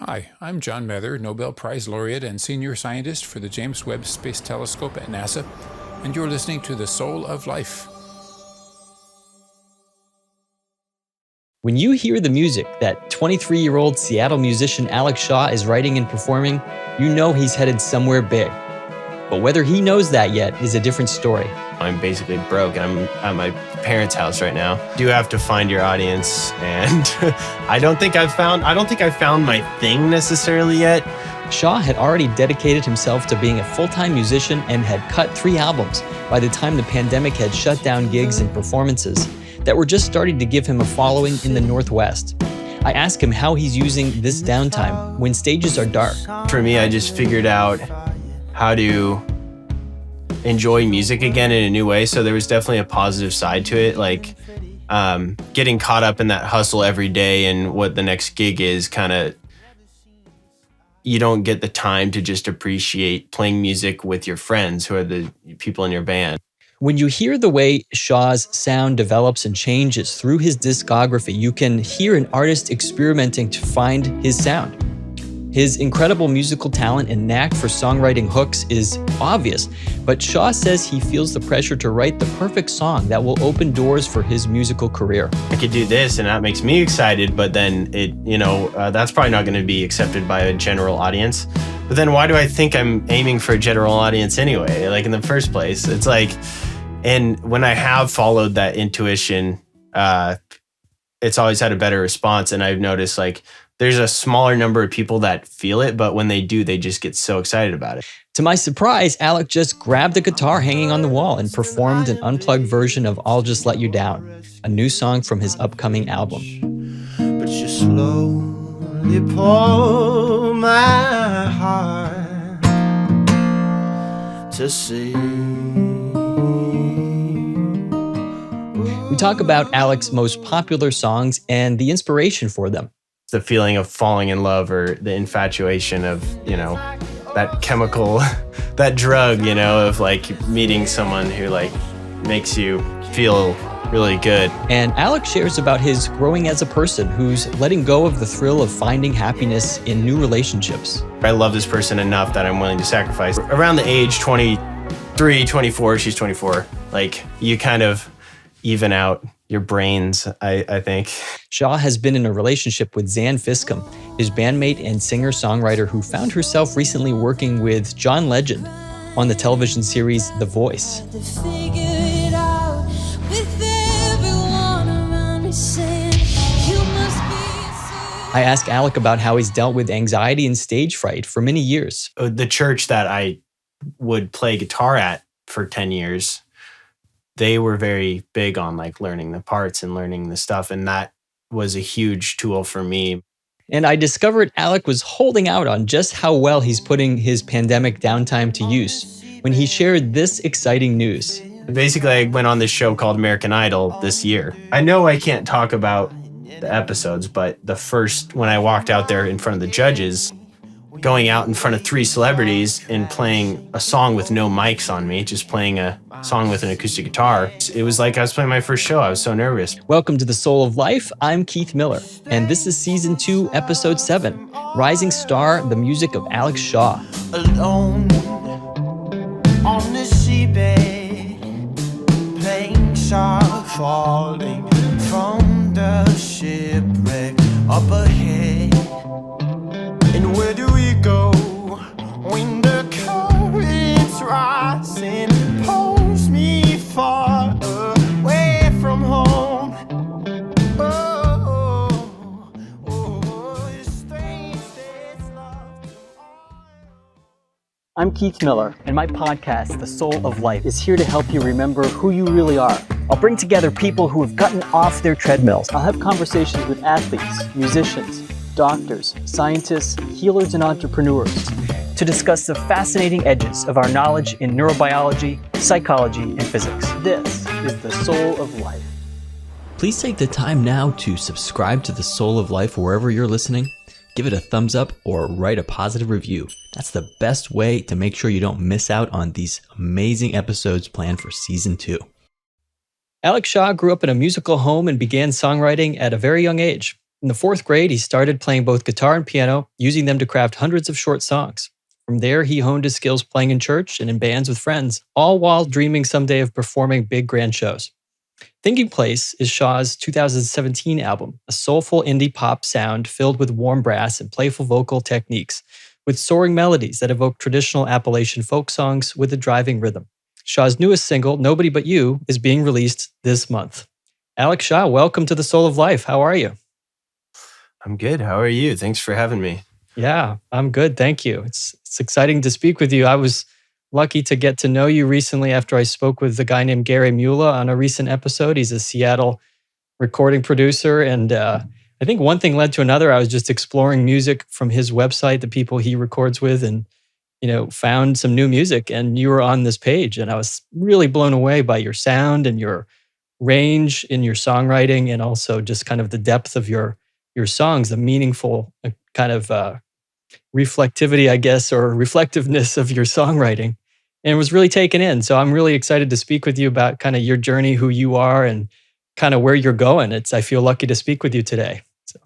Hi, I'm John Mather, Nobel Prize laureate and senior scientist for the James Webb Space Telescope at NASA, and you're listening to The Soul of Life. When you hear the music that 23-year-old Seattle musician Alec Shaw is writing and performing, you know he's headed somewhere big. But whether he knows that yet is a different story. I'm basically broke. I'm at my parents' house right now. You have to find your audience, and I don't think I've found my thing necessarily yet. Shaw had already dedicated himself to being a full-time musician and had cut 3 albums by the time the pandemic had shut down gigs and performances that were just starting to give him a following in the Northwest. I asked him how he's using this downtime when stages are dark. For me, I just figured out how to enjoy music again in a new way. So there was definitely a positive side to it. Like getting caught up in that hustle every day and what the next gig is, you don't get the time to just appreciate playing music with your friends who are the people in your band. When you hear the way Shaw's sound develops and changes through his discography, you can hear an artist experimenting to find his sound. His incredible musical talent and knack for songwriting hooks is obvious, but Shaw says he feels the pressure to write the perfect song that will open doors for his musical career. I could do this and that makes me excited, but then that's probably not going to be accepted by a general audience. But then why do I think I'm aiming for a general audience anyway? Like in the first place, it's like, and when I have followed that intuition, it's always had a better response. And I've noticed like, there's a smaller number of people that feel it, but when they do, they just get so excited about it. To my surprise, Alec just grabbed a guitar hanging on the wall and performed an unplugged version of I'll Just Let You Down, a new song from his upcoming album. But you slowly pull my heart to see. We talk about Alec's most popular songs and the inspiration for them. The feeling of falling in love or the infatuation of, that chemical, that drug, of like meeting someone who like makes you feel really good. And Alec shares about his growing as a person who's letting go of the thrill of finding happiness in new relationships. I love this person enough that I'm willing to sacrifice. Around the age 23, 24, she's 24, like you kind of even out your brains, I think. Shaw has been in a relationship with Zan Fiscum, his bandmate and singer-songwriter who found herself recently working with John Legend on the television series The Voice. I asked Alec about how he's dealt with anxiety and stage fright for many years. The church that I would play guitar at for 10 years, they were very big on like learning the parts and learning the stuff. And that was a huge tool for me. And I discovered Alec was holding out on just how well he's putting his pandemic downtime to use when he shared this exciting news. Basically, I went on this show called American Idol this year. I know I can't talk about the episodes, but when I walked out there in front of the judges, going out in front of 3 celebrities and playing a song with no mics on me, just playing a song with an acoustic guitar. It was like I was playing my first show. I was so nervous. Welcome to The Soul of Life. I'm Keith Miller, and this is Season 2, Episode 7, Rising Star, the music of Alec Shaw. Alone on the seabed, playing sharp, falling from the shipwreck up ahead. And where do we go when the currents rising pulls me far away from home? I'm Keith Miller, and my podcast, The Soul of Life, is here to help you remember who you really are. I'll bring together people who have gotten off their treadmills. I'll have conversations with athletes, musicians, doctors, scientists, healers, and entrepreneurs to discuss the fascinating edges of our knowledge in neurobiology, psychology, and physics. This is The Soul of Life. Please take the time now to subscribe to The Soul of Life wherever you're listening. Give it a thumbs up or write a positive review. That's the best way to make sure you don't miss out on these amazing episodes planned for Season 2. Alec Shaw grew up in a musical home and began songwriting at a very young age. In the fourth grade, he started playing both guitar and piano, using them to craft hundreds of short songs. From there, he honed his skills playing in church and in bands with friends, all while dreaming someday of performing big grand shows. Thinking Place is Shaw's 2017 album, a soulful indie pop sound filled with warm brass and playful vocal techniques, with soaring melodies that evoke traditional Appalachian folk songs with a driving rhythm. Shaw's newest single, Nobody But You, is being released this month. Alec Shaw, welcome to The Soul of Life. How are you? I'm good. How are you? Thanks for having me. Yeah, I'm good. Thank you. It's exciting to speak with you. I was lucky to get to know you recently after I spoke with a guy named Gary Mula on a recent episode. He's a Seattle recording producer. And I think one thing led to another. I was just exploring music from his website, the people he records with, and found some new music. And you were on this page. And I was really blown away by your sound and your range in your songwriting, and also just kind of the depth of your songs, the meaningful kind of reflectivity, I guess, or reflectiveness of your songwriting, and was really taken in. So I'm really excited to speak with you about kind of your journey, who you are, and kind of where you're going. I feel lucky to speak with you today. So.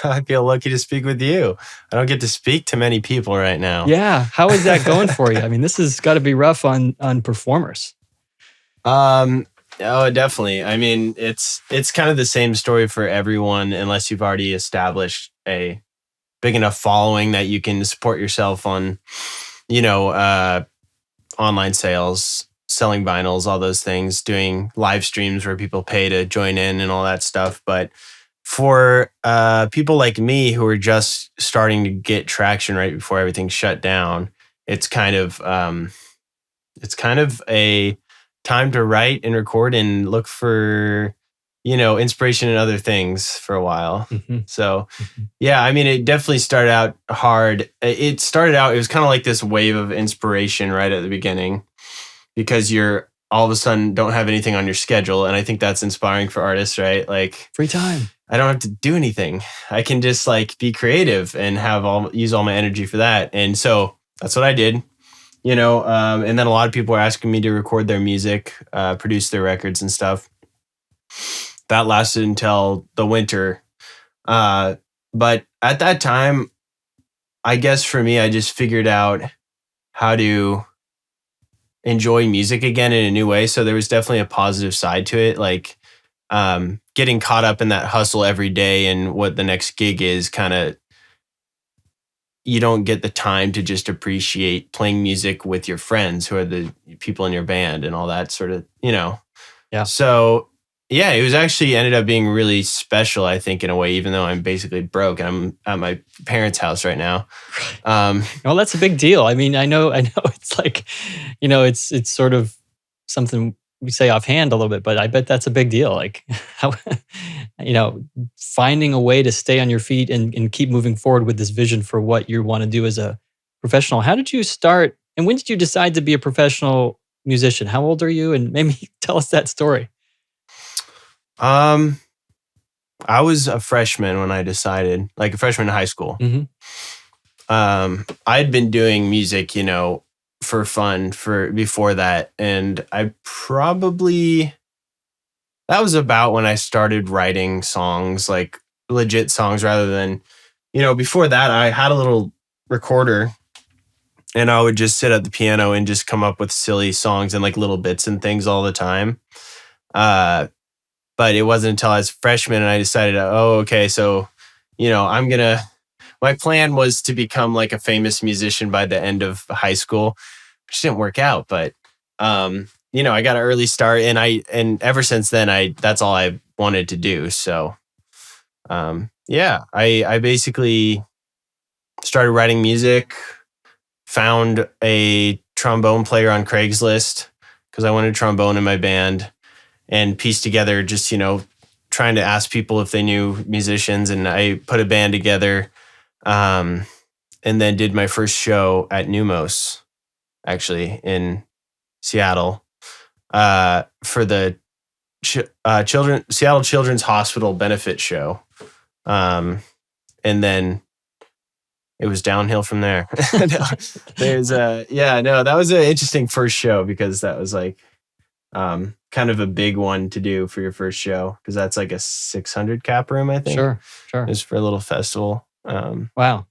I feel lucky to speak with you. I don't get to speak to many people right now. Yeah. How is that going for you? I mean, this has got to be rough on performers. Oh, definitely. I mean, it's kind of the same story for everyone, unless you've already established a big enough following that you can support yourself on, online sales, selling vinyls, all those things, doing live streams where people pay to join in and all that stuff. But for people like me who are just starting to get traction right before everything shut down, it's kind of a time to write and record and look for, inspiration in other things for a while. Mm-hmm. So, yeah, I mean, it definitely started out hard. It was kind of like this wave of inspiration right at the beginning, because you're all of a sudden don't have anything on your schedule. And I think that's inspiring for artists, right? Like Free time. I don't have to do anything. I can just be creative and use all my energy for that. And so that's what I did. And then a lot of people were asking me to record their music, produce their records and stuff. That lasted until the winter. But at that time, I guess for me, I just figured out how to enjoy music again in a new way. So there was definitely a positive side to it. Like getting caught up in that hustle every day and what the next gig is, kind of, you don't get the time to just appreciate playing music with your friends who are the people in your band and all that sort of, Yeah. So yeah, it was actually ended up being really special, I think, in a way, even though I'm basically broke. I'm at my parents' house right now. Well, that's a big deal. I mean, I know it's like, it's sort of something we say offhand a little bit, but I bet that's a big deal. Like how, finding a way to stay on your feet and keep moving forward with this vision for what you want to do as a professional. How did you start, and when did you decide to be a professional musician? How old are you? And maybe tell us that story. I was a freshman when I decided, like a freshman in high school. Mm-hmm. I'd been doing music, for fun before that. And that was about when I started writing songs, like legit songs, rather than, before that I had a little recorder and I would just sit at the piano and just come up with silly songs and like little bits and things all the time. But it wasn't until I was a freshman and I decided, okay, so, my plan was to become like a famous musician by the end of high school, which didn't work out. But, I got an early start and ever since then, that's all I wanted to do. So, I basically started writing music, found a trombone player on Craigslist because I wanted trombone in my band, and pieced together just, trying to ask people if they knew musicians. And I put a band together, and then did my first show at Numos, actually, in Seattle, for the Seattle Children's Hospital benefit show. And then it was downhill from there. That was an interesting first show because that was like kind of a big one to do for your first show, because that's like a 600 cap room, I think. Sure. It's for a little festival. Wow.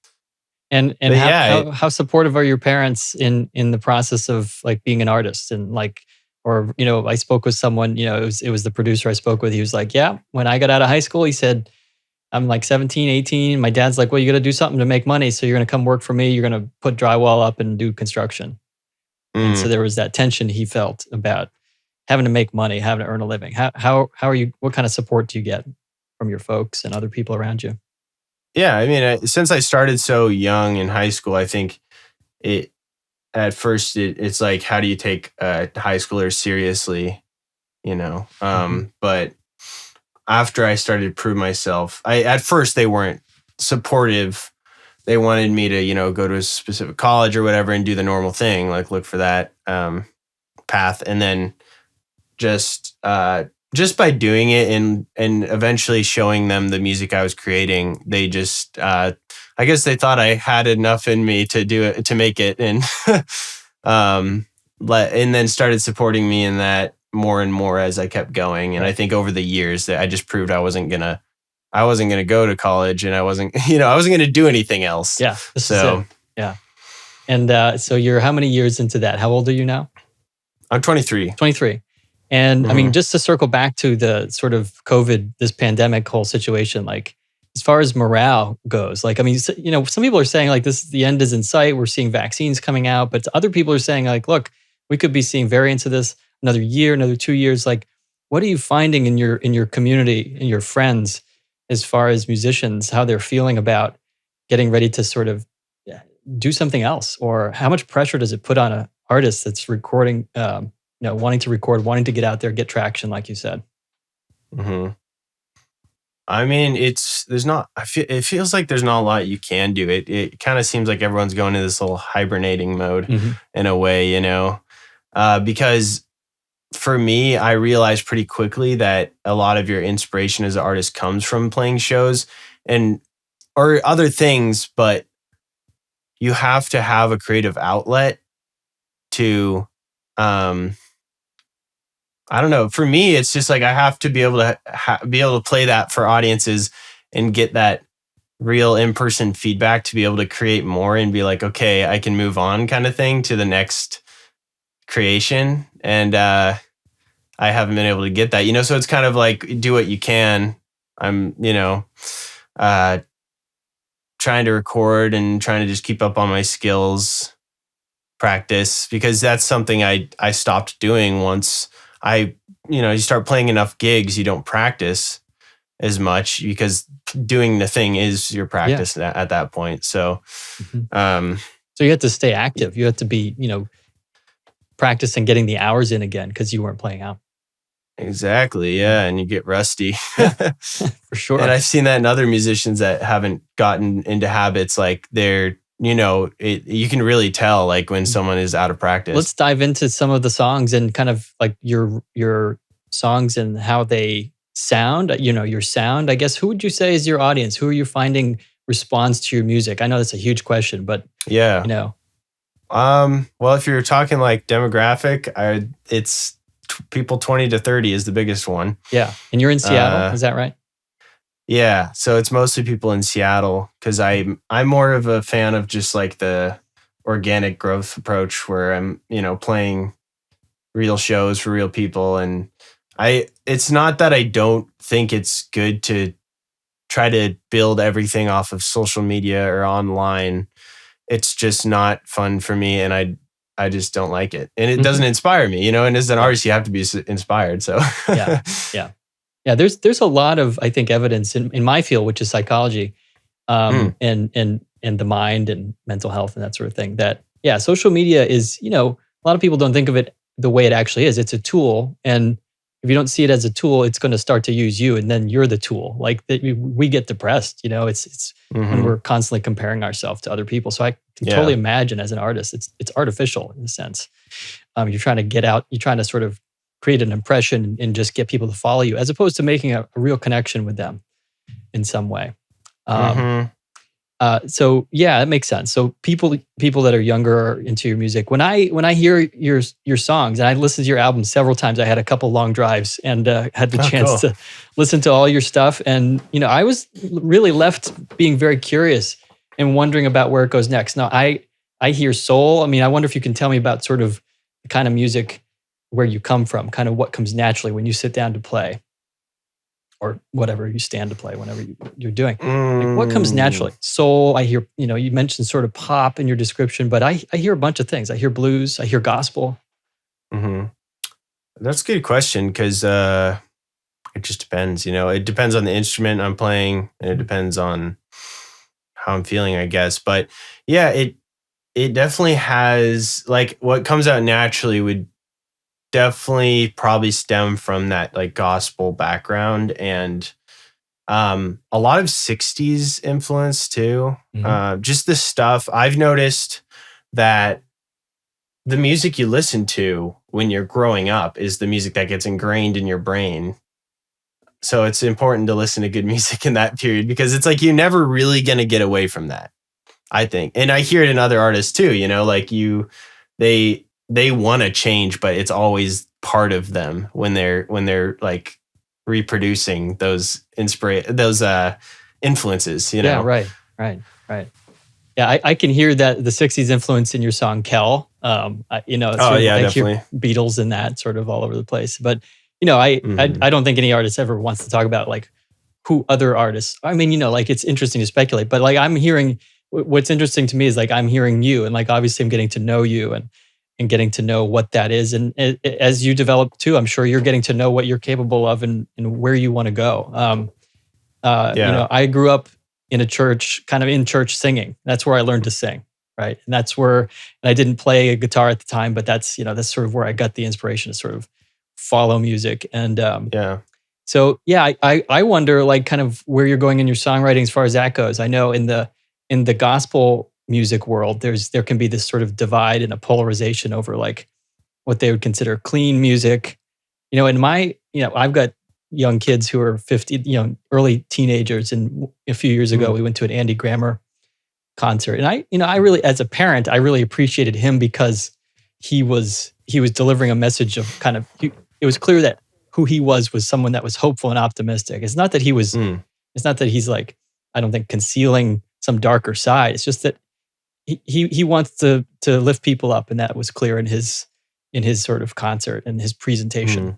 And But yeah, how supportive are your parents in the process of like being an artist and like, or I spoke with someone, it was the producer I spoke with. He was like, yeah, when I got out of high school, he said, I'm like 17, 18. My dad's like, well, you got to do something to make money. So you're going to come work for me. You're going to put drywall up and do construction. And so there was that tension he felt about having to make money, having to earn a living. How are you? What kind of support do you get from your folks and other people around you? Yeah, I mean, since I started so young in high school, I think at first it's like, how do you take high schoolers seriously, But after I started to prove myself, at first they weren't supportive. They wanted me to, go to a specific college or whatever and do the normal thing, like look for that path. And then just by doing it and eventually showing them the music I was creating, they just, I guess they thought I had enough in me to do it, to make it. And, and then started supporting me in that more and more as I kept going. And I think over the years that I just proved I wasn't gonna go to college, and I wasn't gonna do anything else. Yeah. So yeah. And so you're how many years into that? How old are you now? I'm 23. 23. And I mean, just to circle back to the sort of COVID, this pandemic whole situation, like as far as morale goes, like, I mean, some people are saying like the end is in sight. We're seeing vaccines coming out, but other people are saying like, look, we could be seeing variants of this another year, another 2 years. Like, what are you finding in your community and your friends as far as musicians, how they're feeling about getting ready to sort of do something else? Or how much pressure does it put on an artist that's recording, wanting to record, wanting to get out there, get traction, like you said? I mean, it feels like there's not a lot you can do. It kind of seems like everyone's going into this little hibernating mode in a way, because for me, I realized pretty quickly that a lot of your inspiration as an artist comes from playing shows or other things, but you have to have a creative outlet to, I don't know. For me, it's just like I have to be able to play that for audiences and get that real in-person feedback to be able to create more and be like, okay, I can move on, kind of thing, to the next creation. And I haven't been able to get that, so it's kind of like, do what you can. I'm, trying to record and trying to just keep up on my skills, practice, because that's something I stopped doing once you start playing enough gigs, you don't practice as much because doing the thing is your practice at that point. So, so you have to stay active. You have to be, practicing getting the hours in again because you weren't playing out. Exactly. Yeah. And you get rusty. For sure. And I've seen that in other musicians that haven't gotten into habits, like they're, you can really tell like when someone is out of practice. Let's dive into some of the songs and kind of like your songs and how they sound, your sound. I guess, who would you say is your audience? Who are you finding responds to your music? I know that's a huge question, but yeah. Well, if you're talking like demographic, it's people 20 to 30 is the biggest one. Yeah. And you're in Seattle, is that right? Yeah. So it's mostly people in Seattle because I'm more of a fan of just like the organic growth approach where I'm, playing real shows for real people. And it's not that I don't think it's good to try to build everything off of social media or online. It's just not fun for me. And I just don't like it. And it doesn't inspire me, and as an artist, you have to be inspired. So Yeah. There's a lot of, I think, evidence in my field, which is psychology, and the mind and mental health and that sort of thing, that, social media is, a lot of people don't think of it the way it actually is. It's a tool. And if you don't see it as a tool, it's going to start to use you, and then you're the tool. Like we get depressed, it's when we're constantly comparing ourselves to other people. So I can totally imagine as an artist, it's artificial in a sense. You're trying to get out, you're trying to sort of create an impression and just get people to follow you, as opposed to making a real connection with them in some way. So yeah, that makes sense. So people that are younger are into your music. When I hear your songs, and I listened to your album several times, I had a couple long drives and had the chance Cool. to listen to all your stuff. And I was really left being very curious and wondering about where it goes next. Now I hear soul. I mean, I wonder if you can tell me about sort of the kind of music where you come from, kind of what comes naturally when you sit down to play. Or whatever you stand to play, whenever you're doing. Like, what comes naturally? Soul, I hear, you mentioned sort of pop in your description, but I hear a bunch of things. I hear blues, I hear gospel. Mm-hmm. That's a good question because it just depends. It depends on the instrument I'm playing, and it depends on how I'm feeling, I guess. But yeah, it definitely has, like, what comes out naturally would definitely probably stem from that like gospel background and a lot of 60s influence too. Just the stuff I've noticed that the music you listen to when you're growing up is the music that gets ingrained in your brain. So it's important to listen to good music in that period because it's like you're never really going to get away from that, I think. And I hear it in other artists too, like they want to change, but it's always part of them when they're like reproducing those influences, Yeah, right. Yeah, I can hear that the 60s influence in your song Kel. I definitely hear Beatles in that sort of all over the place. But I don't think any artist ever wants to talk about like who other artists. I mean, like it's interesting to speculate, but like I'm hearing what's interesting to me is like I'm hearing you, and like obviously I'm getting to know you and getting to know what that is. And as you develop too, I'm sure you're getting to know what you're capable of and where you want to go. I grew up in a church, kind of in church singing. That's where I learned to sing, right? And that's where, and I didn't play a guitar at the time, but that's sort of where I got the inspiration to sort of follow music. And so yeah, I wonder like kind of where you're going in your songwriting as far as that goes. I know in the gospel music world, there can be this sort of divide and a polarization over like what they would consider clean music. In my, I've got young kids who are 50, early teenagers, and a few years ago we went to an Andy Grammer concert, and I really, as a parent, I really appreciated him because he was delivering a message of kind of, it was clear that who he was someone that was hopeful and optimistic. It's not that he was, it's not that he's like, I don't think concealing some darker side. It's just that he wants to lift people up, and that was clear in his sort of concert and his presentation.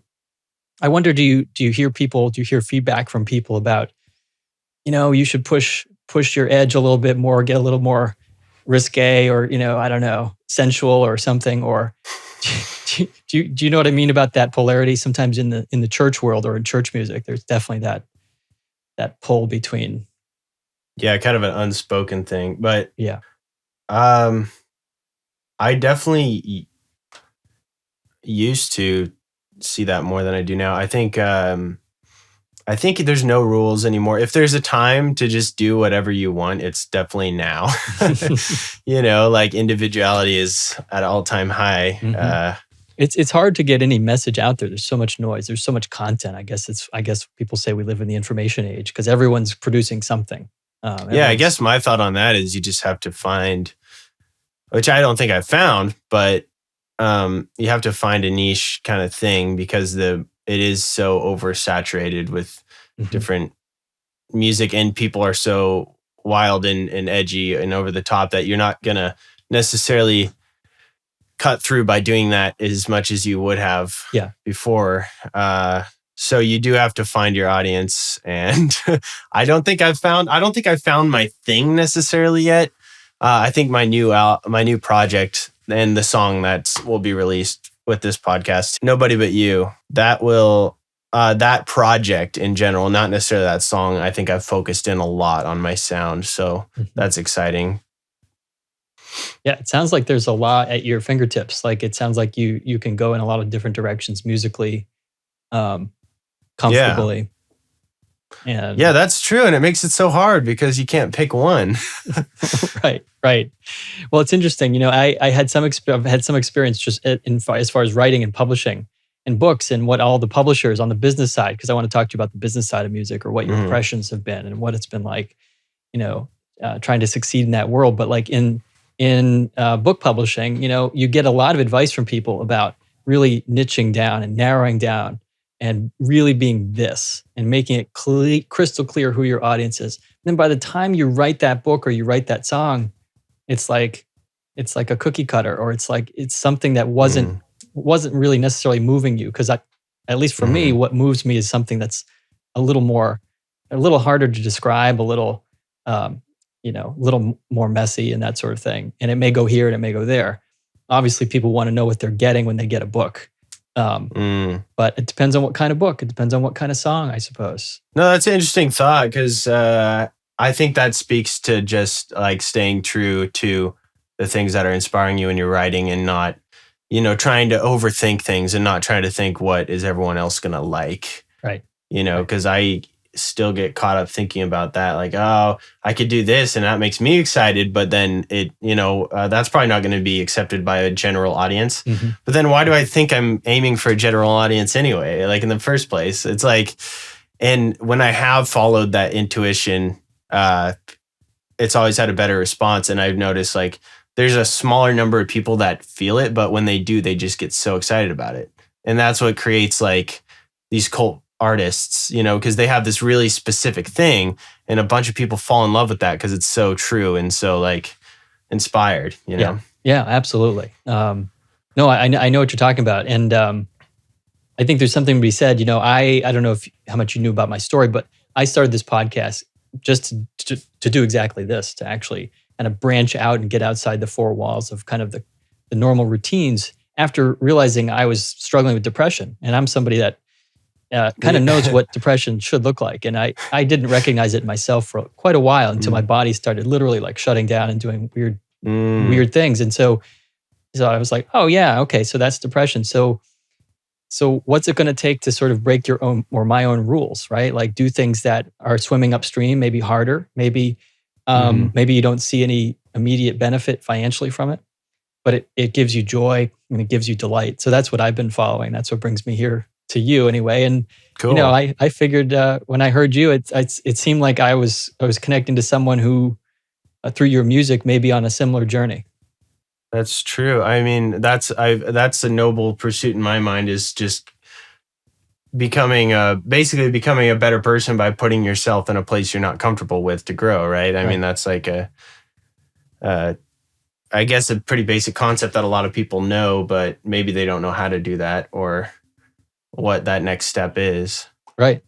I wonder, do you hear feedback from people about, you should push your edge a little bit more, get a little more risque, or I don't know, sensual or something, or do you know what I mean about that polarity? Sometimes in the church world or in church music, there's definitely that pull between. Yeah, kind of an unspoken thing, but yeah. I definitely used to see that more than I do now. I think there's no rules anymore. If there's a time to just do whatever you want, it's definitely now. Like individuality is at an all-time high. It's hard to get any message out there. There's so much noise. There's so much content. I guess people say we live in the information age because everyone's producing something. I guess my thought on that is you just have to find, which I don't think I've found, but you have to find a niche kind of thing because it is so oversaturated with different music, and people are so wild and edgy and over the top that you're not gonna necessarily cut through by doing that as much as you would have before. So you do have to find your audience, and I don't think I've found my thing necessarily yet. I think my new project and the song that will be released with this podcast, Nobody But You, that project in general, not necessarily that song, I think I've focused in a lot on my sound. So that's exciting. Yeah, it sounds like there's a lot at your fingertips. Like it sounds like you can go in a lot of different directions musically, comfortably. And yeah, that's true. And it makes it so hard because you can't pick one. Right. Well, it's interesting. I had some experience just as far as writing and publishing and books and what all the publishers on the business side, because I want to talk to you about the business side of music or what your impressions have been and what it's been like, trying to succeed in that world. But like in book publishing, you get a lot of advice from people about really niching down and narrowing down and really being this and making it crystal clear who your audience is. And then by the time you write that book or you write that song, it's like a cookie cutter, or it's something that wasn't really necessarily moving you. Because at least for me, what moves me is something that's a little harder to describe, a little more messy and that sort of thing. And it may go here and it may go there. Obviously, people want to know what they're getting when they get a book. But it depends on what kind of book. It depends on what kind of song, I suppose. No, that's an interesting thought, because I think that speaks to just like staying true to the things that are inspiring you in your writing, and not, trying to overthink things and not trying to think what is everyone else going to like. Right. Because I still get caught up thinking about that, like, oh, I could do this and that makes me excited, but then it, that's probably not going to be accepted by a general audience. But then why do I think I'm aiming for a general audience anyway? Like in the first place, it's like, and when I have followed that intuition, it's always had a better response. And I've noticed like there's a smaller number of people that feel it, but when they do, they just get so excited about it. And that's what creates like these cult artists, because they have this really specific thing, and a bunch of people fall in love with that because it's so true and so like inspired, Yeah, absolutely. No, I know what you're talking about. And I think there's something to be said. I don't know how much you knew about my story, but I started this podcast just to do exactly this, to actually kind of branch out and get outside the four walls of kind of the normal routines, after realizing I was struggling with depression. And I'm somebody that kind of knows what depression should look like. And I didn't recognize it myself for quite a while, until my body started literally like shutting down and doing weird things. And so I was like, oh yeah, okay, so that's depression. So what's it going to take to sort of break your own or my own rules, right? Like do things that are swimming upstream, maybe harder, maybe you don't see any immediate benefit financially from it, but it gives you joy and it gives you delight. So that's what I've been following. That's what brings me here to you anyway. And cool. I figured when I heard you, it seemed like I was connecting to someone who through your music may be on a similar journey. That's true. I mean, that's a noble pursuit in my mind, is just basically becoming a better person by putting yourself in a place you're not comfortable with to grow, right? I mean, that's like I guess a pretty basic concept that a lot of people know, but maybe they don't know how to do that or what that next step is. Right.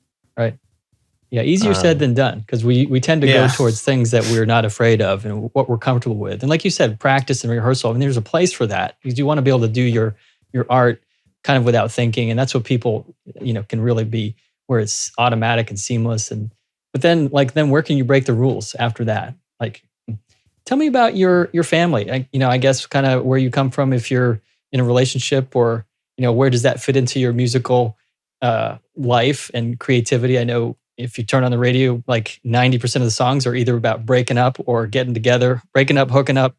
Yeah, easier said than done, because we tend to go towards things that we're not afraid of and what we're comfortable with. And like you said, practice and rehearsal. I mean, there's a place for that, because you want to be able to do your art kind of without thinking. And that's what people, can really be, where it's automatic and seamless. But then where can you break the rules after that? Like, tell me about your family. I guess kind of where you come from, if you're in a relationship, or, where does that fit into your musical life and creativity? I know if you turn on the radio, like 90% of the songs are either about breaking up or getting together, breaking up, hooking up.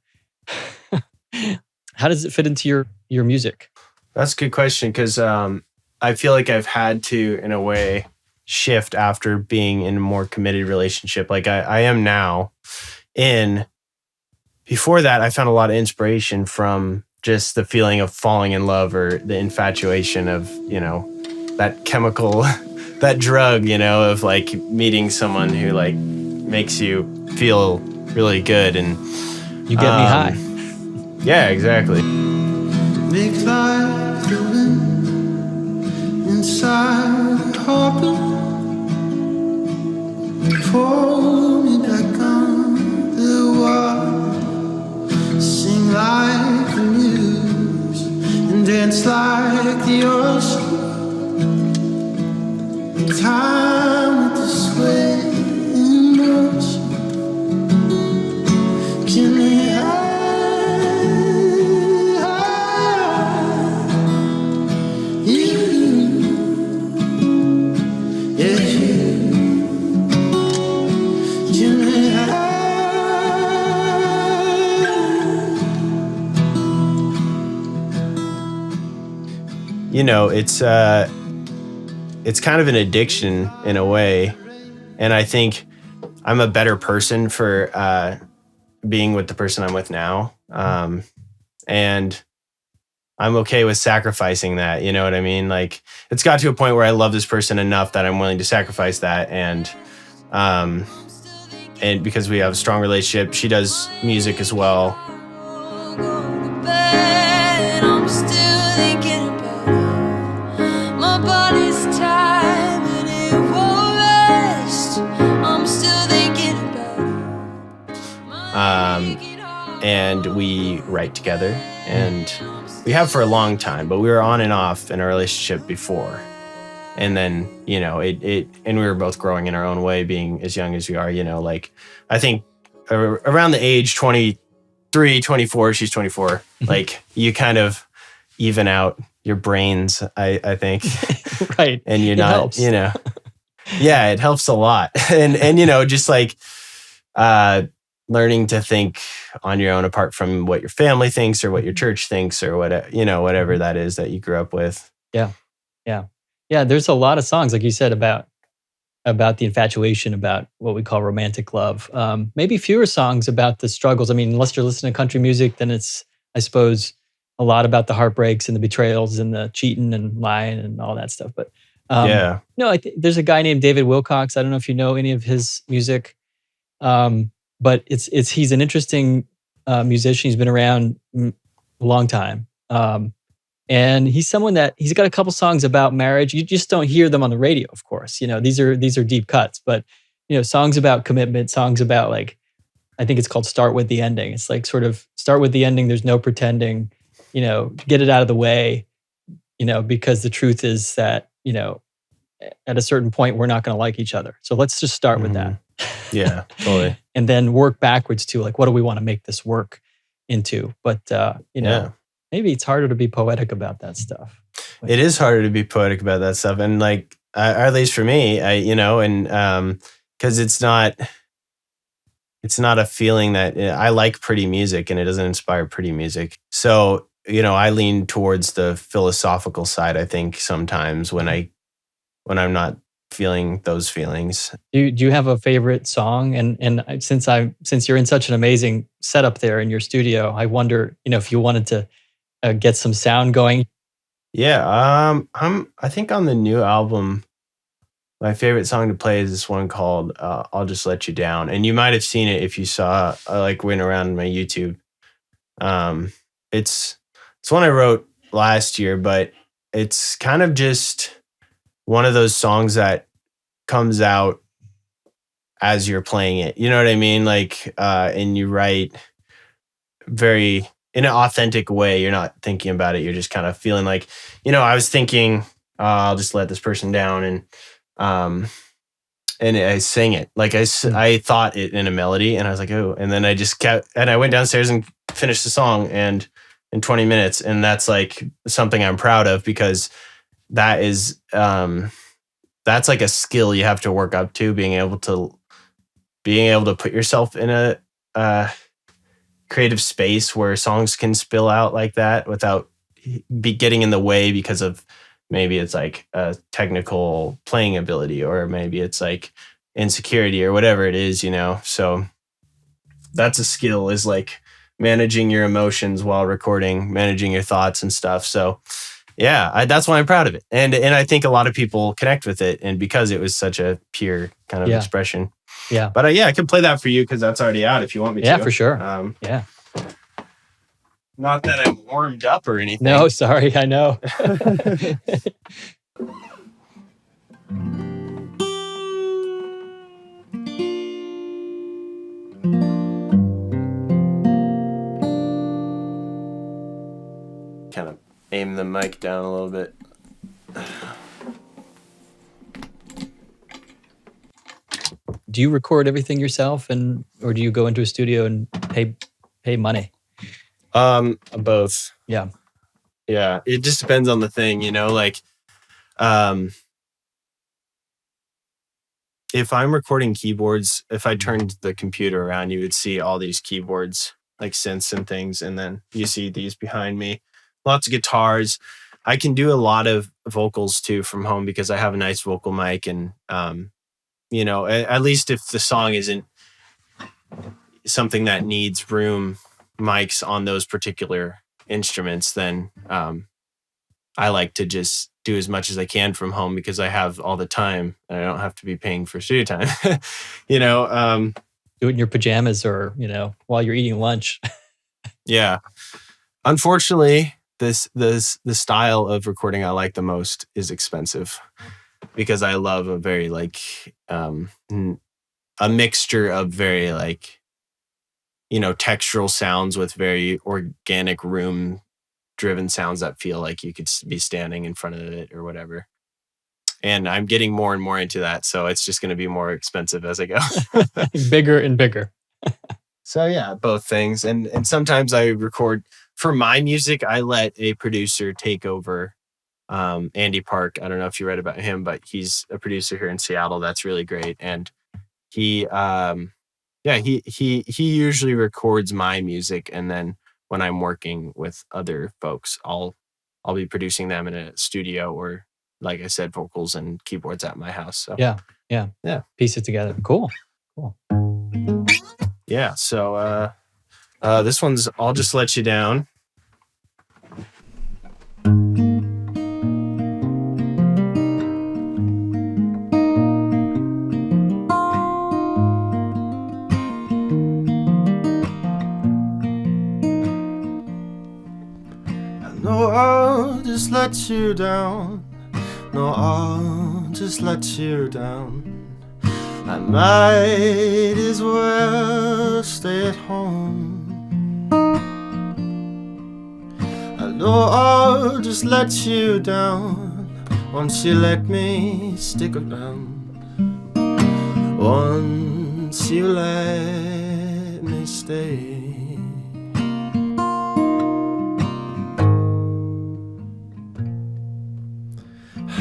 How does it fit into your music? That's a good question, because I feel like I've had to, in a way, shift after being in a more committed relationship like I am now. Before that, I found a lot of inspiration from just the feeling of falling in love, or the infatuation of, that chemical, that drug, of like meeting someone who like makes you feel really good. And you get me high. Yeah, exactly. Make like the wind inside a harbor, pull me back on the water, sing like the muse and dance like the ocean. Time with the sway in motion. Can we it's kind of an addiction in a way. And I think I'm a better person for being with the person I'm with now. And I'm okay with sacrificing that. You know what I mean? Like, it's got to a point where I love this person enough that I'm willing to sacrifice that. And because we have a strong relationship, she does music as well. I'm still thinking about my body's tired and it won't rest. I'm still thinking about And we write together, and we have for a long time, but we were on and off in a relationship before. And then, you know, and we were both growing in our own way, being as young as we are, you know, like, I think around the age 23, 24, she's 24, like, you kind of even out your brains, I think. Right. And you're It not, helps. you know, yeah, it helps a lot. And, you know, just like, learning to think on your own apart from what your family thinks or what your church thinks or whatever, you know, whatever that is that you grew up with. Yeah, there's a lot of songs, like you said, about the infatuation, about what we call romantic love. Maybe fewer songs about the struggles. I mean, unless you're listening to country music, then it's, I suppose, a lot about the heartbreaks and the betrayals and the cheating and lying and all that stuff. But Yeah. no, there's a guy named David Wilcox. I don't know if you know any of his music, but he's an interesting musician. He's been around a long time. And he's someone that he's got a couple songs about marriage. You just don't hear them on the radio, of course. You know, these are deep cuts, but you know, songs about commitment, songs about, like, I think it's called Start With the Ending. It's like sort of start with the ending. There's no pretending, you know, get it out of the way, you know, because the truth is that, you know, at a certain point, we're not going to like each other. So let's just start with that. Yeah, totally. And then work backwards to, like, what do we want to make this work into? But, you know, maybe it's harder to be poetic about that stuff. It is harder to be poetic about that stuff. And like, at least for me, you know, and because it's not a feeling that I like pretty music and it doesn't inspire pretty music. So, you know, I lean towards the philosophical side, I think, sometimes when I'm not feeling those feelings. Do you have a favorite song? And since you're in such an amazing setup there in your studio, I wonder, you know, if you wanted to get some sound going. Yeah, I think on the new album, my favorite song to play is this one called "I'll Just Let You Down," and you might have seen it if you saw like went around my YouTube. It's one I wrote last year, but it's kind of just one of those songs that comes out as you're playing it. You know what I mean? Like, and you write very in an authentic way. You're not thinking about it. You're just kind of feeling like, you know, I was thinking, I'll just let this person down, and I sang it. Like I thought it in a melody, and I was like, oh, and then I just kept, and I went downstairs and finished the song and in 20 minutes. And that's like something I'm proud of, because that is, that's like a skill you have to work up to, being able to put yourself in a creative space where songs can spill out like that without getting in the way because of maybe it's like a technical playing ability, or maybe it's like insecurity or whatever it is, you know? So that's a skill, is like managing your emotions while recording, managing your thoughts and stuff. So yeah, that's why I'm proud of it. And I think a lot of people connect with it, and because it was such a pure kind of expression. Yeah. But yeah, I can play that for you because that's already out if you want me to. Yeah, for sure. Yeah. Not that I'm warmed up or anything. No, sorry, I know. Kind of aim the mic down a little bit. Do you record everything yourself, or do you go into a studio and pay money? Both. Yeah. Yeah, it just depends on the thing, you know, like if I'm recording keyboards, if I turned the computer around, you would see all these keyboards, like synths and things, and then you see these behind me. Lots of guitars. I can do a lot of vocals too from home because I have a nice vocal mic, and at least if the song isn't something that needs room mics on those particular instruments, then I like to just do as much as I can from home because I have all the time and I don't have to be paying for studio time. Do it in your pajamas or, while you're eating lunch. Yeah. Unfortunately, the style of recording I like the most is expensive because I love a very a mixture of very textural sounds with very organic room driven sounds that feel like you could be standing in front of it or whatever. And I'm getting more and more into that. So it's just going to be more expensive as I go. Bigger and bigger. So yeah, both things. And sometimes I record for my music. I let a producer take over. Andy Park. I don't know if you read about him, but he's a producer here in Seattle. That's really great. And he usually records my music. And then when I'm working with other folks, I'll be producing them in a studio or, like I said, vocals and keyboards at my house. So yeah. Piece it together. Cool. Yeah. So this one's I'll Just Let You Down. No, I'll just let you down. No, I'll just let you down. I might as well stay at home. I know I'll just let you down once you let me stick around. Once you let me stay.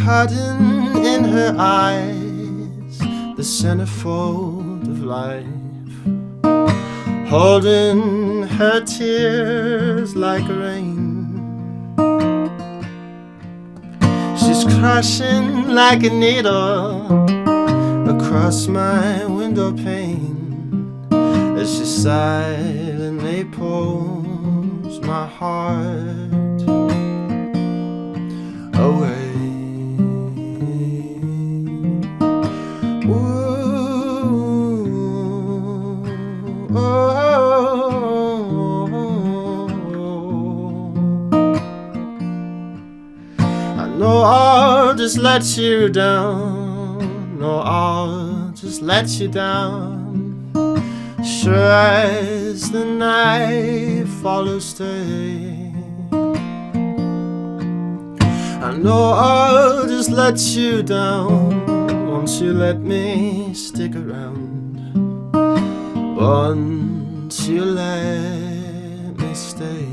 Hiding in her eyes, the centerfold of life, holding her tears like rain. She's crashing like a needle across my window pane as she silently pulls my heart away. No, I'll just let you down. No, I'll just let you down. Sure as the night follows day. I know I'll just let you down once you let me stick around. Once you let me stay.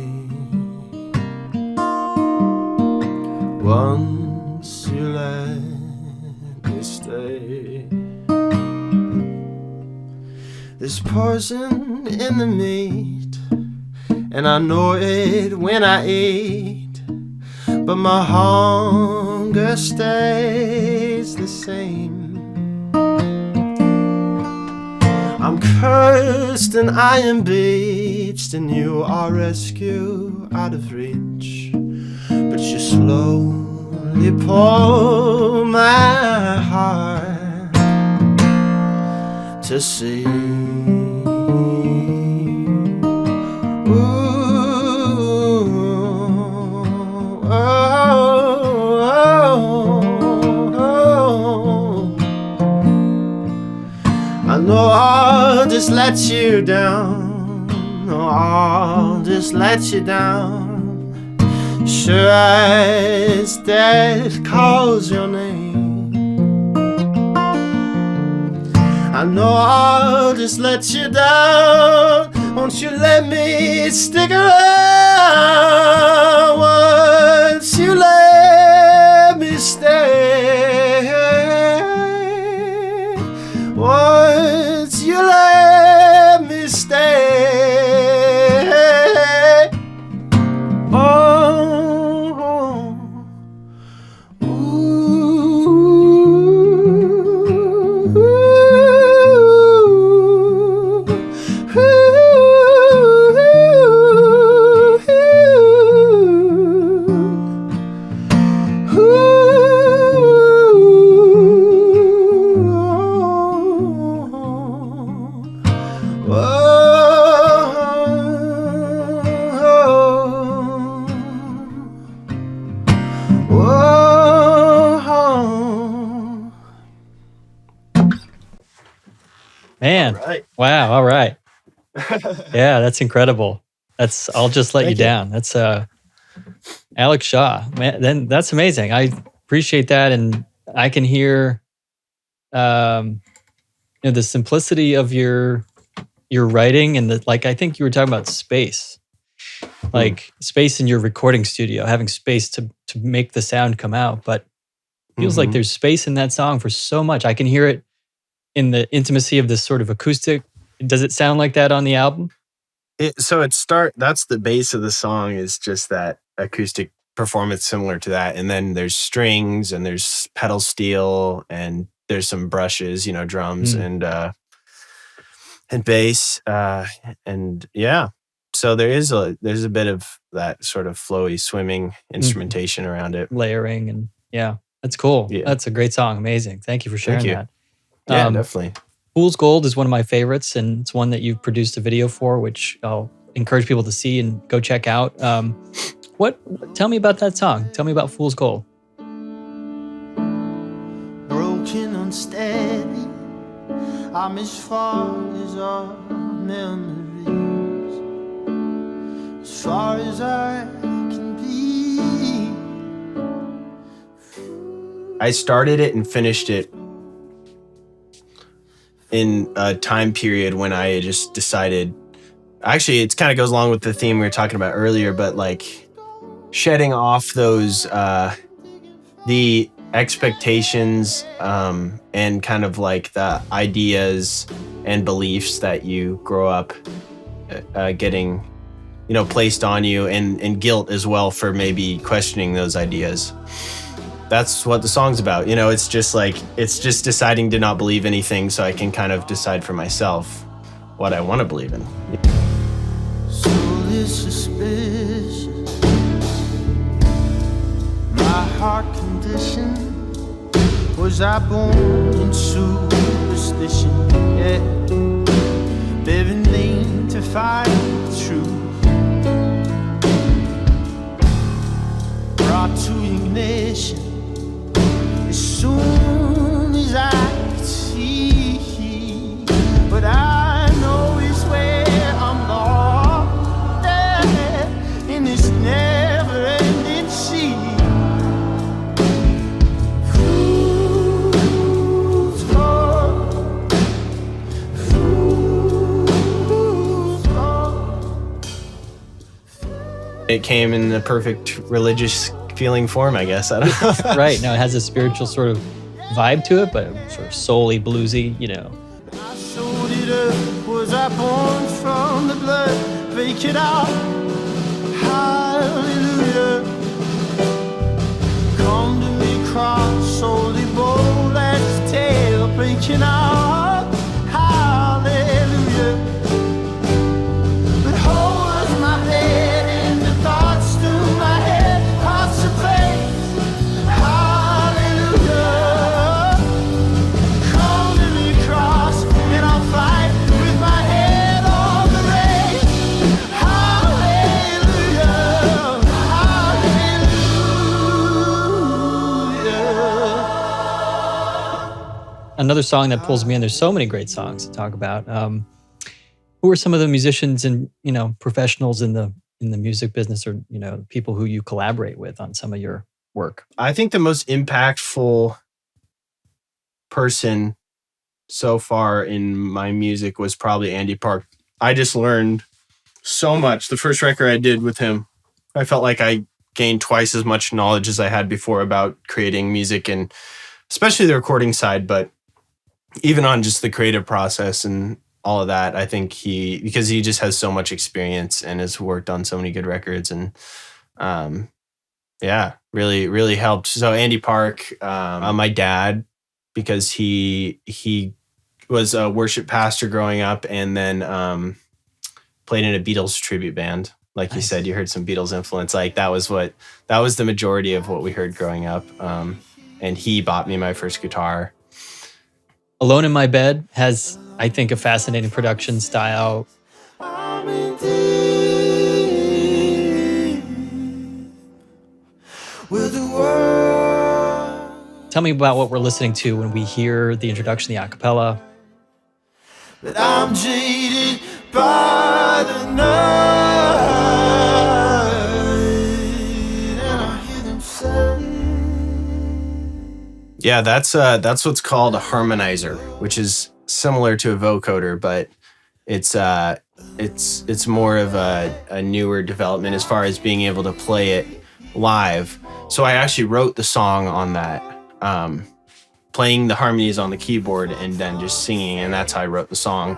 Once you let me stay. There's poison in the meat, and I know it when I eat, but my hunger stays the same. I'm cursed and I am beached, and you are rescued out of reach. But you slowly pull my heart to see. Ooh, oh, oh, oh. I know I'll just let you down. No, I'll just let you down. Sure as death calls your name. I know I'll just let you down. Won't you let me stick around? Once you let me stay. Once you let me stay. Ooh. Man, Right. wow, all right. Yeah, that's incredible. I'll just let you Thank you. down. That's Alec Shaw. Man, then that's amazing. I appreciate that, and I can hear the simplicity of your writing, and I think you were talking about space. Like space in your recording studio, having space to make the sound come out, but feels like there's space in that song for so much. I can hear it in the intimacy of this sort of acoustic. Does it sound like that on the album? That's the base of the song, is just that acoustic performance similar to that. And then there's strings and there's pedal steel and there's some brushes, drums and bass. And yeah. So there's a bit of that sort of flowy swimming instrumentation around it. Layering and that's cool. Yeah. That's a great song. Amazing. Thank you for sharing Thank you. that. Yeah, definitely. Fool's Gold is one of my favorites, and it's one that you've produced a video for, which I'll encourage people to see and go check out. Tell me about that song. Tell me about Fool's Gold. Broken, unsteady, I'm as far as our memories, as far as I can be. I started it and finished it in a time period when I just decided, actually it kind of goes along with the theme we were talking about earlier, but like shedding off those the expectations and kind of like the ideas and beliefs that you grow up getting placed on you, and guilt as well for maybe questioning those ideas. That's what the song's about. It's just deciding to not believe anything so I can kind of decide for myself what I want to believe in. Slowly suspicious, my heart condition, was I born in superstition? Yeah, living lean to find the truth, brought to ignition as soon as I could see, but I know it's where I'm lost, yeah, in this never-ending sea. Fool's gold, fool's gold. It came in the perfect religious feeling form, I guess. I don't know. Right. Now it has a spiritual sort of vibe to it, but sort of soul-y, bluesy, I showed it up, was I born from the blood? Break it out, hallelujah. Come to me, cross, holy bold as its tail, breaking out, hallelujah. But hold my bed and the thoughts through my head, hearts to place, hallelujah. Come to me, cross, and I'll fight with my head on the rail, hallelujah, hallelujah. Another song that pulls me in. There's so many great songs to talk about. Who are some of the musicians and professionals in the music business, or people who you collaborate with on some of your work? I think the most impactful person so far in my music was probably Andy Park. I just learned so much. The first record I did with him, I felt like I gained twice as much knowledge as I had before about creating music, and especially the recording side, but even on just the creative process and all of that. I think because he just has so much experience and has worked on so many good records, and really, really helped. So Andy Park, my dad, because he was a worship pastor growing up, and then played in a Beatles tribute band. Like you said, you heard some Beatles influence. Like that was the majority of what we heard growing up. And he bought me my first guitar. Alone in My Bed has, I think, a fascinating production style. I'm in deep with the world. Tell me about what we're listening to when we hear the introduction, the a cappella. But I'm jaded by the night, and I hear them say. Yeah, that's what's called a harmonizer, which is similar to a vocoder, but it's more of a newer development as far as being able to play it live. So I actually wrote the song on that, playing the harmonies on the keyboard and then just singing, and that's how I wrote the song.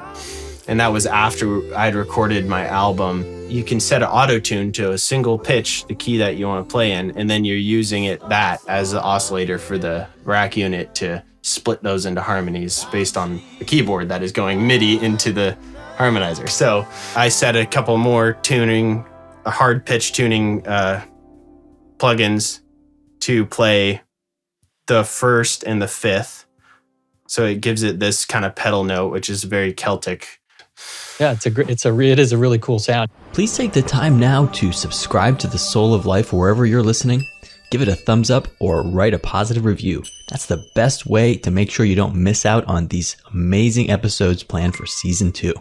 And that was after I'd recorded my album. You can set an auto tune to a single pitch, the key that you want to play in, and then you're using that as the oscillator for the rack unit to split those into harmonies based on the keyboard that is going MIDI into the harmonizer. So I set a couple more hard pitch tuning plugins to play the first and the fifth. So it gives it this kind of pedal note, which is very Celtic. Yeah, it is a really cool sound. Please take the time now to subscribe to The Soul of Life wherever you're listening. Give it a thumbs up or write a positive review. That's the best way to make sure you don't miss out on these amazing episodes planned for season 2.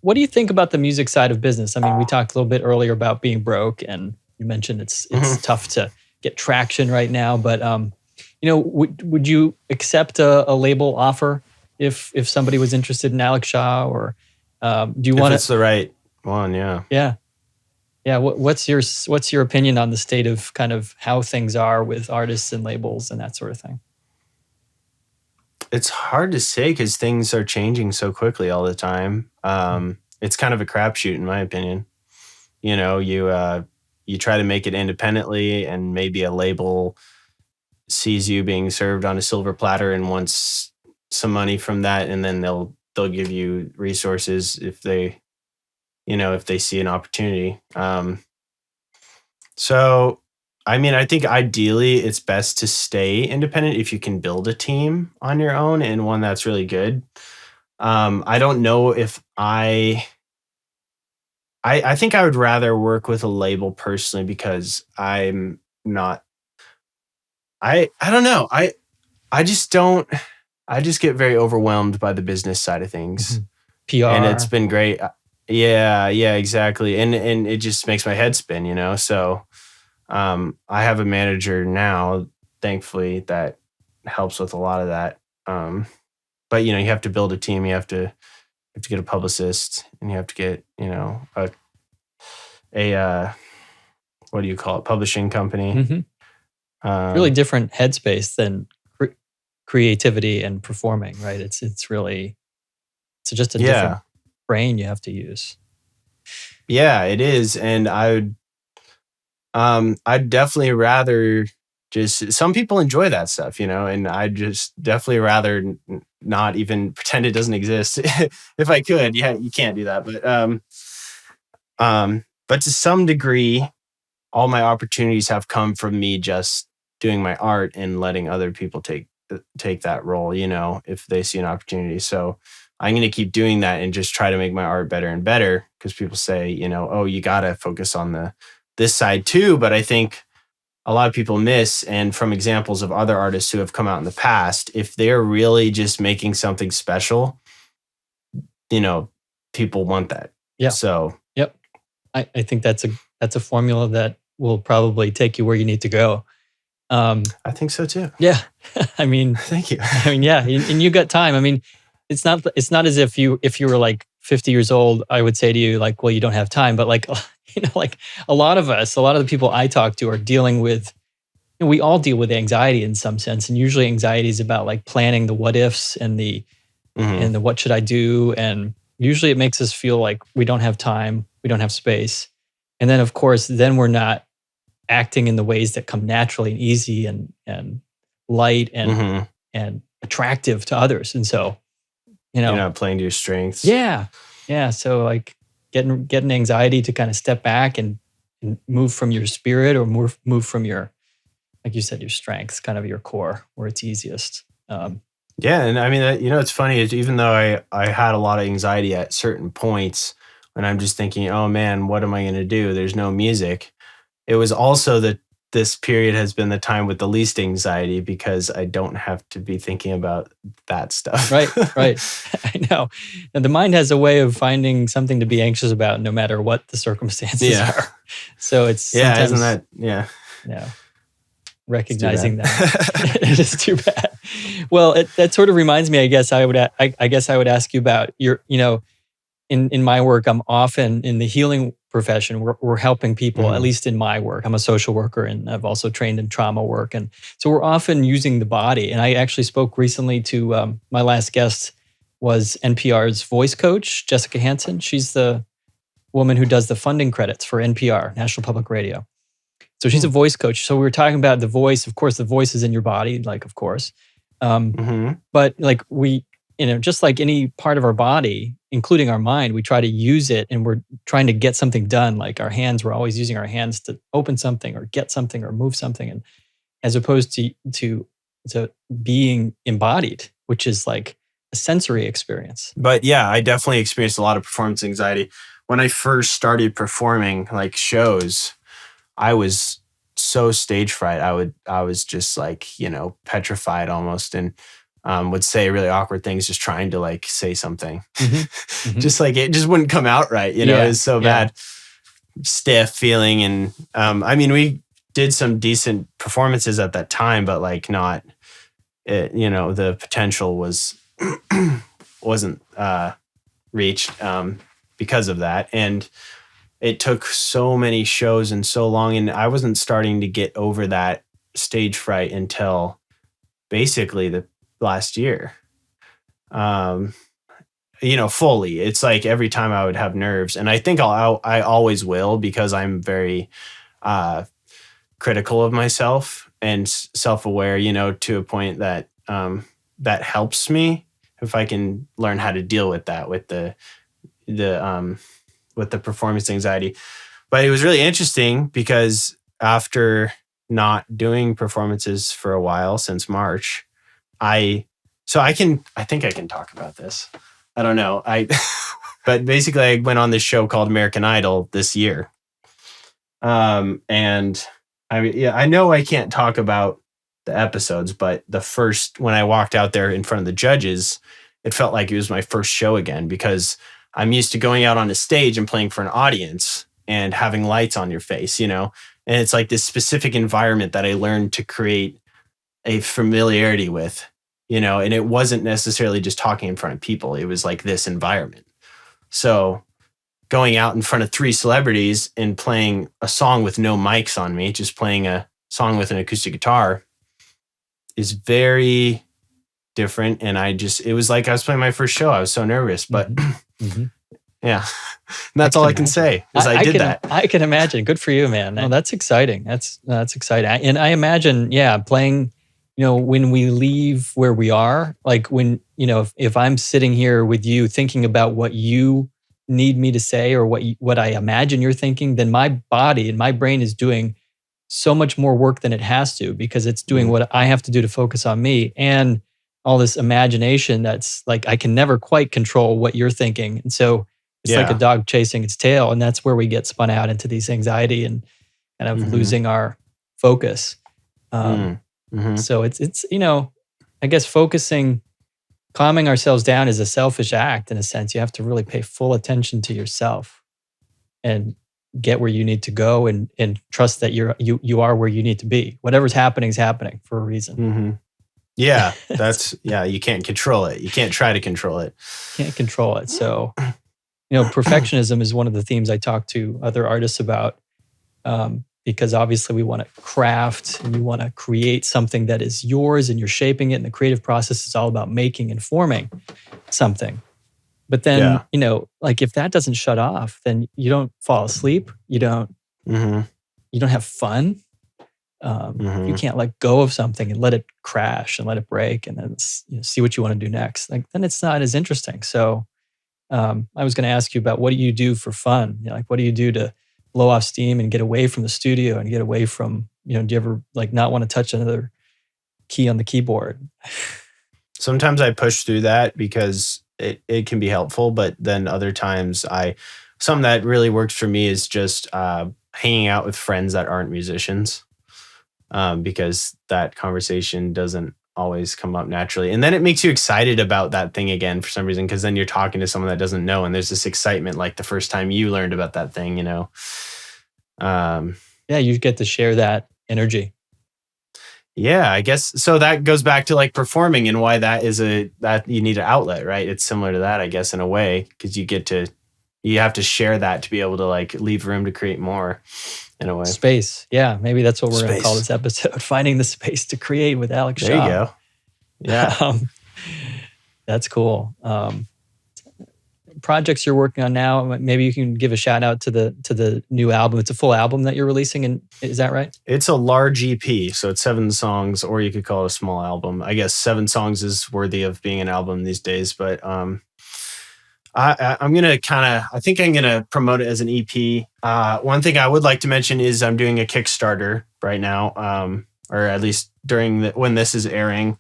What do you think about the music side of business? I mean, we talked a little bit earlier about being broke, and you mentioned it's tough to get traction right now. But would you accept a label offer if somebody was interested in Alec Shaw, or do you want? If it's the right one, yeah. Yeah. What's your opinion on the state of kind of how things are with artists and labels and that sort of thing? It's hard to say because things are changing so quickly all the time. It's kind of a crapshoot, in my opinion. You know, you try to make it independently, and maybe a label sees you being served on a silver platter and wants some money from that, and then they'll give you resources if they see an opportunity. So, I mean, I think ideally it's best to stay independent if you can build a team on your own and one that's really good. I don't know if I think I would rather work with a label personally, because I'm not, I don't know. I just get very overwhelmed by the business side of things. PR. And it's been great. Yeah, exactly. And it just makes my head spin, you know? So I have a manager now, thankfully, that helps with a lot of that. But you have to build a team. You have to get a publicist, and you have to get, a what do you call it? Publishing company. Mm-hmm. Really different headspace than creativity and performing, right? It's just a different brain you have to use. Yeah, it is. And I'd definitely rather just, some people enjoy that stuff, and I'd just definitely rather not even pretend it doesn't exist if I could. Yeah, you can't do that. But to some degree, all my opportunities have come from me just doing my art and letting other people take that role, if they see an opportunity. So I'm going to keep doing that and just try to make my art better and better, because people say, oh, you got to focus on this side too. But I think a lot of people miss, and from examples of other artists who have come out in the past, if they're really just making something special, people want that. Yeah. So, yep. I think that's a formula that will probably take you where you need to go. I think so too. Yeah. I mean, thank you. I mean, yeah. And you got time. I mean, it's not as if you were like 50 years old, I would say to you, like, well, you don't have time. But like, like a lot of the people I talk to are dealing with, we all deal with anxiety in some sense. And usually anxiety is about like planning the what ifs and the what should I do. And usually it makes us feel like we don't have time, we don't have space. And then of course, then we're not acting in the ways that come naturally and easy and light and attractive to others. And so, you're not playing to your strengths. Yeah. Yeah. So like getting anxiety to kind of step back and move from your spirit, or move from your, like you said, your strengths, kind of your core, where it's easiest. Yeah. And I mean, it's funny, is even though I had a lot of anxiety at certain points when I'm just thinking, oh man, what am I going to do? There's no music. It was also the this period has been the time with the least anxiety because I don't have to be thinking about that stuff. Right. I know. And the mind has a way of finding something to be anxious about no matter what the circumstances Yeah. are. So it's Yeah, sometimes, isn't that? Yeah. Recognizing bad. that. It is too bad. Well, that sort of reminds me, I guess I would ask you about your, in my work, I'm often in the healing profession. We're helping people, at least in my work. I'm a social worker and I've also trained in trauma work. And so we're often using the body. And I actually spoke recently to my last guest was NPR's voice coach, Jessica Hansen. She's the woman who does the funding credits for NPR, National Public Radio. So she's a voice coach. So we were talking about the voice. Of course, the voice is in your body, of course. But we, just like any part of our body, including our mind, we try to use it and we're trying to get something done. Like our hands, we're always using our hands to open something or get something or move something. And as opposed to being embodied, which is like a sensory experience. But yeah, I definitely experienced a lot of performance anxiety. When I first started performing like shows, I was so stage fright. I was just like, petrified almost, and would say really awkward things just trying to like say something. Just like it just wouldn't come out right. It was so bad, stiff feeling. And we did some decent performances at that time, but like not, the potential wasn't reached because of that. And it took so many shows and so long, and I wasn't starting to get over that stage fright until basically the last year. Fully. It's like every time I would have nerves, and I think I always will, because I'm very critical of myself and self-aware, to a point that that helps me if I can learn how to deal with that, with the performance anxiety. But it was really interesting because after not doing performances for a while since March, I think I can talk about this. I don't know. But basically I went on this show called American Idol this year. And I know I can't talk about the episodes, but when I walked out there in front of the judges, it felt like it was my first show again, because I'm used to going out on a stage and playing for an audience and having lights on your face, and it's like this specific environment that I learned to create a familiarity with, and it wasn't necessarily just talking in front of people. It was like this environment. So going out in front of 3 celebrities and playing a song with no mics on me, just playing a song with an acoustic guitar, is very different. And it was like I was playing my first show. I was so nervous, but yeah, that's all I can say is I did that. I can imagine. Good for you, man. Oh, that's exciting. That's exciting. And I imagine, playing, when we leave where we are, like when, if I'm sitting here with you thinking about what you need me to say or what I imagine you're thinking, then my body and my brain is doing so much more work than it has to, because it's doing what I have to do to focus on me, and all this imagination that's like, I can never quite control what you're thinking. And so it's like a dog chasing its tail. And that's where we get spun out into these anxiety and kind of losing our focus. So it's I guess calming ourselves down is a selfish act in a sense. You have to really pay full attention to yourself and get where you need to go, and trust that you are where you need to be. Whatever's happening is happening for a reason. Yeah, you can't control it. You can't try to control it. Can't control it. So, perfectionism is one of the themes I talk to other artists about, because obviously we want to craft and you want to create something that is yours, and you're shaping it. And the creative process is all about making and forming something. But then, like if that doesn't shut off, then you don't fall asleep. You don't have fun. You can't let go of something and let it crash and let it break and then see what you want to do next. Like then it's not as interesting. So I was going to ask you about, what do you do for fun? What do you do to blow off steam and get away from the studio and get away from, do you ever like not want to touch another key on the keyboard? Sometimes I push through that because it can be helpful, but then other times something that really works for me is just hanging out with friends that aren't musicians. because that conversation doesn't always come up naturally. And then it makes you excited about that thing again for some reason, because then you're talking to someone that doesn't know, and there's this excitement like the first time you learned about that thing, you know. Yeah, you get to share that energy. Yeah, I guess so. That goes back to like performing and why that you need an outlet, right? It's similar to that, I guess, in a way, because you have to share that to be able to like leave room to create more in a way. Space. Yeah, maybe that's what we're going to call this episode, Finding the Space to Create with Alec Shaw. There you go. Yeah. That's cool. Projects you're working on now, maybe you can give a shout out to the new album. It's a full album that you're releasing, and is that right? It's a large EP, so it's 7 songs, or you could call it a small album. I guess 7 songs is worthy of being an album these days, but I'm I think I'm gonna promote it as an EP. One thing I would like to mention is I'm doing a Kickstarter right now, or at least when this is airing,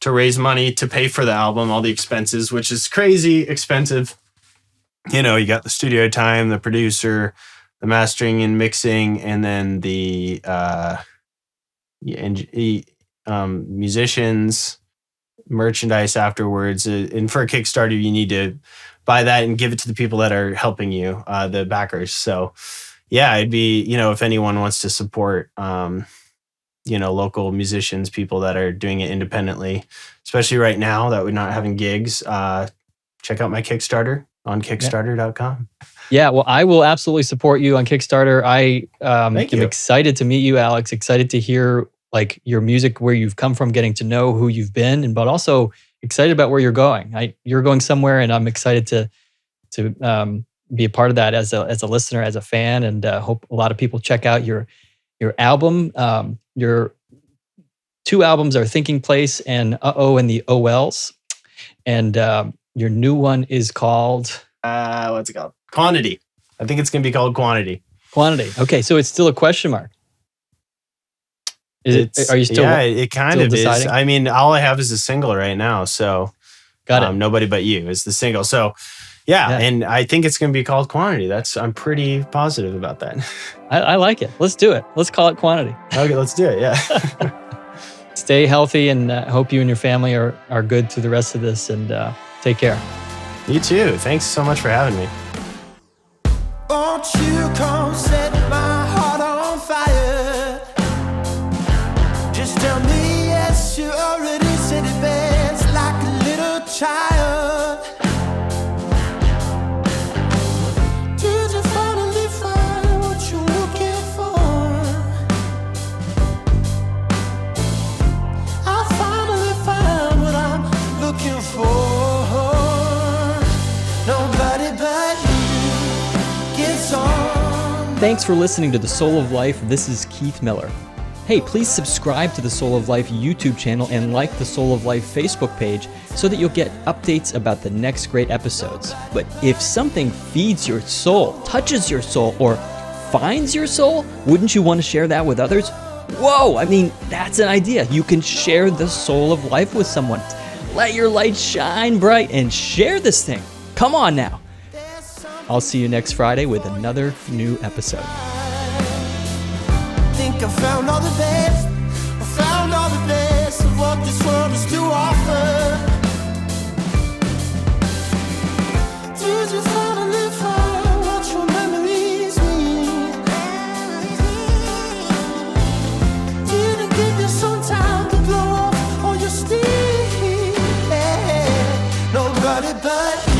to raise money to pay for the album, all the expenses, which is crazy expensive. You know, you got the studio time, the producer, the mastering and mixing, and then the musicians, merchandise afterwards. And for a Kickstarter, you need to buy that and give it to the people that are helping you, the backers. So yeah, it'd be, you know, if anyone wants to support, you know, local musicians, people that are doing it independently, especially right now that we're not having gigs, check out my Kickstarter on Kickstarter.com. Yeah, well, I will absolutely support you on Kickstarter. I am excited to meet you, Alex. Excited to hear like your music, where you've come from, getting to know who you've been, but also excited about where you're going. You're going somewhere, and I'm excited to be a part of that as a listener, as a fan, and hope a lot of people check out your album. Your 2 albums are Thinking Place and Uh-Oh and the OLs, and your new one is called what's it called? Quantity. I think it's gonna be called Quantity. Quantity. Okay, so it's still a question mark. Are you still? Yeah, it kind of deciding? Is. I mean, all I have is a single right now, so got it. Nobody But You is the single. So yeah, and I think it's gonna be called Quantity. I'm pretty positive about that. I like it. Let's do it. Let's call it Quantity. Okay, let's do it. Yeah. Stay healthy, and hope you and your family are good through the rest of this, and take care. You too. Thanks so much for having me. Won't you come set my heart on fire? Just tell me yes, you already said it best, like a little child. Did you finally find what you're looking for? I finally found what I'm looking for. Nobody but you gets on. Thanks for listening to The Soul of Life. This is Keith Miller. Hey, please subscribe to the Soul of Life YouTube channel and like the Soul of Life Facebook page so that you'll get updates about the next great episodes. But if something feeds your soul, touches your soul, or finds your soul, wouldn't you want to share that with others? Whoa, I mean, that's an idea. You can share the Soul of Life with someone. Let your light shine bright and share this thing. Come on now. I'll see you next Friday with another new episode. Think I found all the best. I found all the best of what this world has to offer. Did you finally find what your memories mean? Did it give you some time to blow off all your steam? Nobody but